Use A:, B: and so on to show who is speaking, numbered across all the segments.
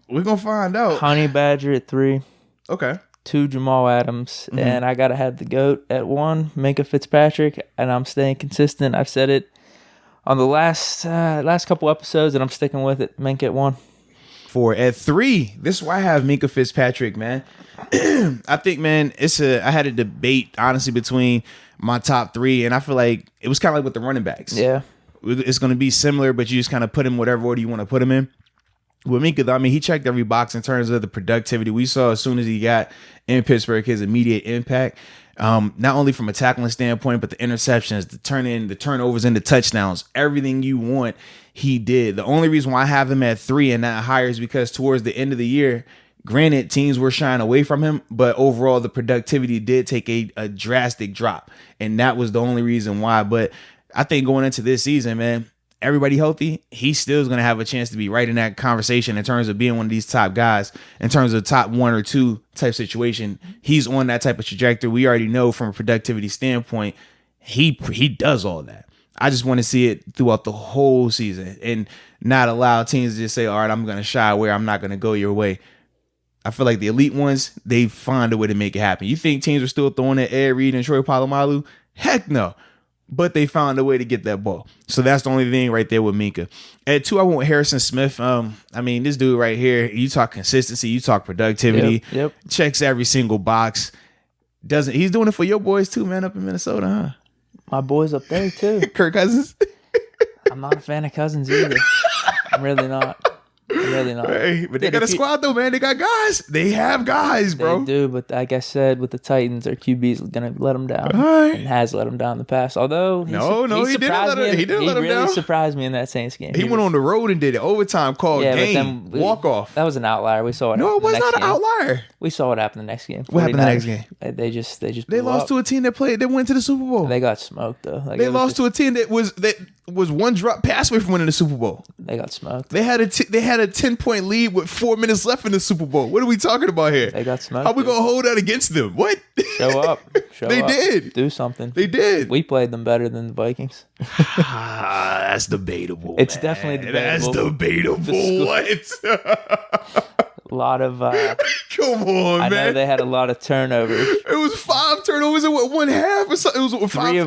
A: We're going to find out.
B: Honey Badger at 3.
A: Okay.
B: 2, Jamal Adams. And I got to have the GOAT at 1, Minkah Fitzpatrick. And I'm staying consistent. I've said it on the last couple episodes, and I'm sticking with it. Minkah at 1.
A: 4 at 3. This is why I have Minkah Fitzpatrick, man. I think, man, I had a debate, honestly, between my top 3, and I feel like it was kind of like with the running backs.
B: Yeah.
A: It's going to be similar, but you just kind of put him whatever order you want to put him in. With Minkah, I mean, he checked every box in terms of the productivity. We saw as soon as he got in Pittsburgh his immediate impact, not only from a tackling standpoint, but the interceptions, the turnovers, and the touchdowns. Everything you want, he did. The only reason why I have him at 3 and not higher is because towards the end of the year, granted, teams were shying away from him, but overall the productivity did take a drastic drop, and that was the only reason why. But I think going into this season, man, everybody healthy, he still is going to have a chance to be right in that conversation in terms of being one of these top guys, in terms of top 1 or 2 type situation. He's on that type of trajectory. We already know from a productivity standpoint, he does all that. I just want to see it throughout the whole season and not allow teams to just say, all right, I'm going to shy away. I'm not going to go your way. I feel like the elite ones, they find a way to make it happen. You think teams are still throwing at Ed Reed and Troy Polamalu? Heck no. But they found a way to get that ball. So that's the only thing right there with Minkah. At 2, I want Harrison Smith. I mean, this dude right here, you talk consistency, you talk productivity,
B: Yep.
A: checks every single box. He's doing it for your boys too, man, up in Minnesota, huh?
B: My boys up there, too.
A: Kirk Cousins?
B: I'm not a fan of Cousins either. I'm really not.
A: Hey, but they got a squad though, man. They got guys. They have guys, bro.
B: They do, but like I said, with the Titans, their QB's gonna let them down, and has let them down in the past. Although he didn't let him down. Surprised me in that Saints game.
A: He went on the road and did it overtime, called game, walk off.
B: That was an outlier. We saw it.
A: No, it was not an outlier.
B: We saw what happened the next game.
A: What happened the next game?
B: They
A: lost to a team that went to the Super Bowl.
B: They got smoked though.
A: They lost to a team that was one drop pass away from winning the Super Bowl.
B: They got smoked.
A: They had a 10-point lead with 4 minutes left in the Super Bowl. What are we talking about here?
B: They got smoked.
A: How we gonna hold that against them? What?
B: Show up.
A: They did.
B: Do something.
A: They did.
B: We played them better than the Vikings.
A: That's debatable.
B: It's definitely debatable.
A: That's debatable. What?
B: A lot of
A: come on, man.
B: I know they had a lot of turnovers.
A: It was 5 turnovers in one half or something. It was 5.
B: Three of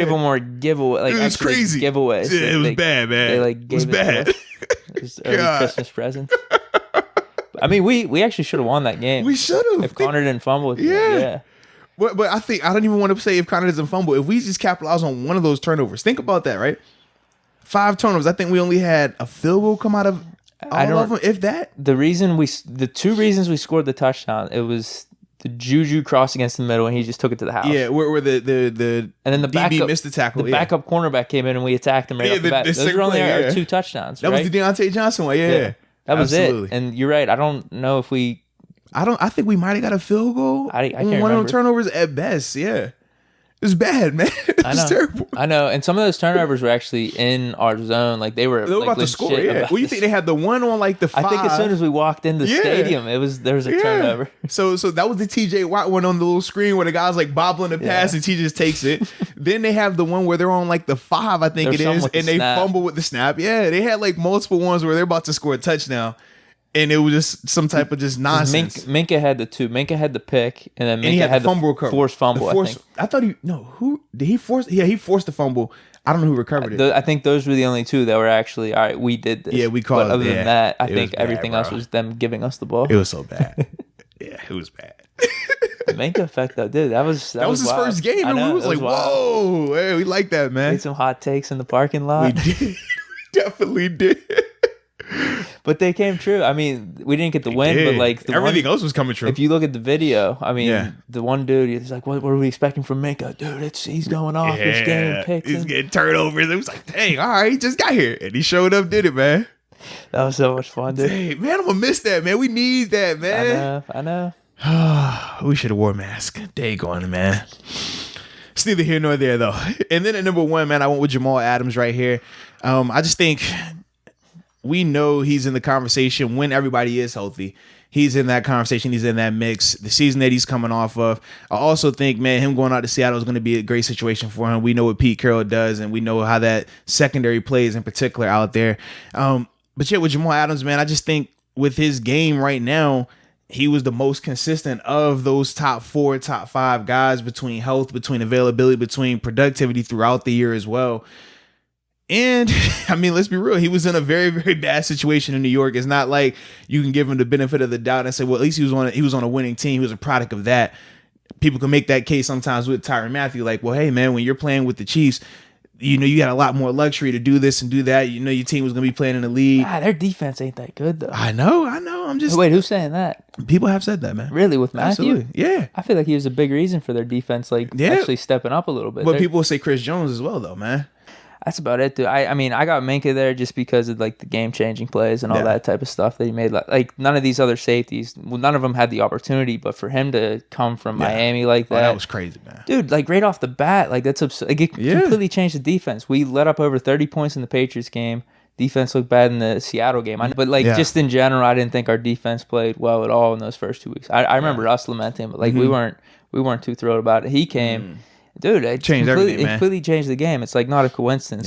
B: them were giveaway. Like,
A: it was crazy
B: giveaways.
A: Yeah, it was bad, man.
B: They gave
A: it was bad.
B: It was early Christmas presents. I mean, we actually should have won that game.
A: We should have.
B: If Connor didn't fumble.
A: Yeah. But I don't even want to say if Connor doesn't fumble. If we just capitalize on one of those turnovers, think about that, right? 5 turnovers. I think we only had a field goal come out of all of them, if that.
B: The 2 reasons we scored the touchdown, it was the Juju cross against the middle, and he just took it to the house.
A: Yeah, where the
B: and then the
A: DB missed the tackle.
B: The backup cornerback came in, and we attacked him right off the bat. Those were only our 2 touchdowns.
A: That was the Deontay Johnson one. Yeah.
B: That was it. And you're right. I don't know if we.
A: I think we might have got a field goal.
B: I can't remember.
A: One of them turnovers at best. Yeah. It was bad, man. It was terrible.
B: I know. And some of those turnovers were actually in our zone. Like they were
A: about to score. Yeah. Well, you think they had the one on like the 5?
B: I think as soon as we walked in the stadium, there was a turnover.
A: So that was the TJ Watt one on the little screen where the guy's like bobbling the pass and TJ just takes it. Then they have the one where they're on like the 5, I think it is, and they fumble with the snap. Yeah, they had like multiple ones where they're about to score a touchdown. And it was just some type of just nonsense.
B: Minkah had the 2. Minkah had the pick, and then Minkah had the forced fumble. I think.
A: I thought who did he force? Yeah, he forced the fumble. I don't know who recovered it.
B: I think those were the only 2 that were actually all right. We did this.
A: Yeah, we called it.
B: But other than that, I think everything else was them giving us the ball.
A: It was so bad. Yeah, it was bad.
B: The Minkah effect, though, dude. That was
A: his
B: wild.
A: first game, and we was like, whoa, hey, we like that, man.
B: Made some hot takes in the parking lot.
A: We did. Definitely did.
B: But they came true. I mean, we didn't get the win, but like
A: everything else was coming true.
B: If you look at the video, I mean, the one dude, he's like, "What were we expecting from Minkah, dude? He's going off this game, picks.
A: He's getting turnovers." It was like, "Dang, all right, he just got here, and he showed up, did it, man."
B: That was so much fun, dude.
A: Dang, man, I'm gonna miss that, man. We need that, man.
B: I know.
A: We should have wore a mask. Day going, man. It's neither here nor there, though. And then at number 1, man, I went with Jamal Adams right here. I just think we know he's in the conversation when everybody is healthy. He's in that conversation. He's in that mix. The season that he's coming off of. I also think, man, him going out to Seattle is going to be a great situation for him. We know what Pete Carroll does, and we know how that secondary plays in particular out there. But yeah, with Jamal Adams, man, I just think with his game right now, he was the most consistent of those top 4, top 5 guys between health, between availability, between productivity throughout the year as well. And I mean, let's be real. He was in a very, very bad situation in New York. It's not like you can give him the benefit of the doubt and say, well, at least he was on a winning team. He was a product of that. People can make that case sometimes with Tyrann Mathieu. Like, well, hey, man, when you're playing with the Chiefs, you know, you got a lot more luxury to do this and do that. You know, your team was going to be playing in the league.
B: Their defense ain't that good, though.
A: I know. I'm just...
B: Wait, who's saying that?
A: People have said that, man.
B: Really, with Mathieu?
A: Absolutely. Yeah.
B: I feel like he was a big reason for their defense, actually stepping up a little bit.
A: But people will say Chris Jones as well, though, man.
B: That's about it, dude. I mean, I got Minkah there just because of like the game-changing plays and all that type of stuff that he made. Like none of these other safeties, none of them had the opportunity, but for him to come from Miami like that,
A: that was crazy, man.
B: Dude, like right off the bat, like that's absurd. Like, it completely changed the defense. We let up over 30 points in the Patriots game. Defense looked bad in the Seattle game. But just in general, I didn't think our defense played well at all in those first 2 weeks. I remember us lamenting, but like we weren't too thrilled about it. He came. Dude, it
A: changed everything, man.
B: It completely changed the game. It's like not a coincidence.